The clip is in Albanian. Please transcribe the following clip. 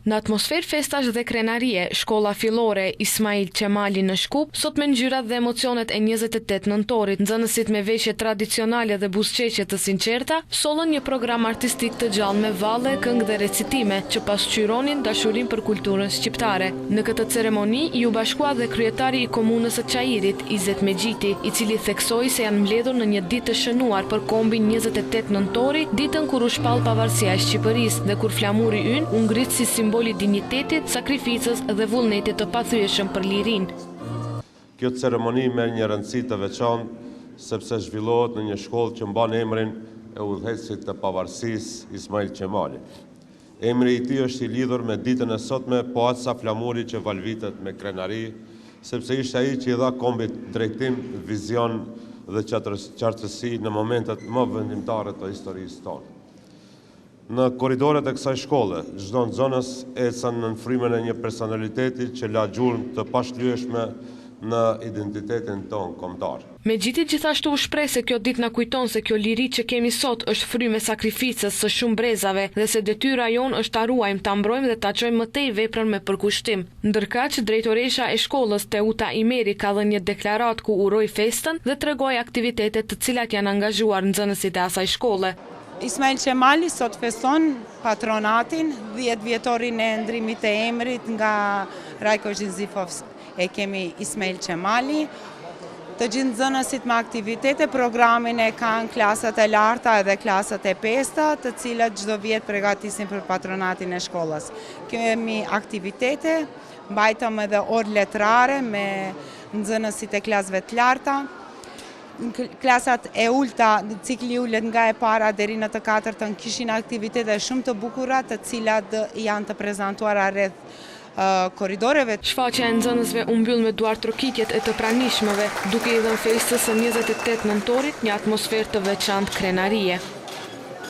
Në atmosferë festash dhe krenarie, shkolla fillore Ismail Qemali në Shkup, sot me ngjyrat dhe emocionet e 28 nëntorit, nxënësit me veshje tradicionale dhe buzëqeshje të sinqerta, sollën një program artistik të gjallë me valle, këngë dhe recitime, që pasqyronin dashurinë për kulturën shqiptare. Në këtë ceremoni ju bashkua dhe kryetari i komunës së Çajirit, Izet Mexhiti, i cili theksoi se janë mbledhur në një ditë të shënuar për kombin 28 nëntori, ditën kur u shpall pavarësia e Shqipërisë dhe kur flamuri ynë u ngrit si simbol i dinjitetit, sakrificës dhe vullnetit të pathyeshëm për lirinë. Kjo ceremoni merr një rëndësi të veçantë sepse zhvillohet në një shkollë që mban emrin e udhëheqësit të pavarësisë Ismail Qemali. Emri i tij është i lidhur me ditën e sotme, po aq sa flamuri që valvitet me krenari, sepse ishte ai që i dha kombit drejtim, vizion dhe qartësi në momentet më vendimtare të historisë tonë. Në korridoret e kësaj shkolle, çdo nxënës ecën në frymën e një personaliteti që la gjurmë të pashlyeshme në identitetin tonë kombëtar. Mexhiti gjithashtu u shpreh se kjo ditë na kujton se kjo liri që kemi sot është frymë e sakrificës së shumë brezave dhe se detyra jonë është ta ruajmë, ta mbrojmë dhe ta çojmë më tej veprën me përkushtim. Ndërkaq, drejtoresha e shkollës Teuta Imeri ka dhënë një deklaratë ku uroi festën dhe tregoi aktivitetet të cilat janë angazhuar nxënësit e asaj shkolle. Ismail Qemali sot feston patronatin, 10 vjetorin e ndrimit të emrit nga Rajko Zhizifov e kemi Ismail Qemali. Të gjithë nxënësit me aktivitete, programin e kanë klasat e larta edhe klasat e pesta, të cilat çdo vjet përgatisin për patronatin e shkollës. Kemi aktivitete, mbajtëm edhe orë letrare me nxënësit e klasëve të larta. Klasat e ulta, cikli ullet nga e para deri në të katërtën kishin aktivitete shumë të bukura të cilat janë të prezantuara rreth korridoreve. Shfaqja e nxënësve u mbyll me duar trokitjet e të pranishmëve, duke i dhënë festës së 28 nëntorit një atmosferë të veçantë krenarie.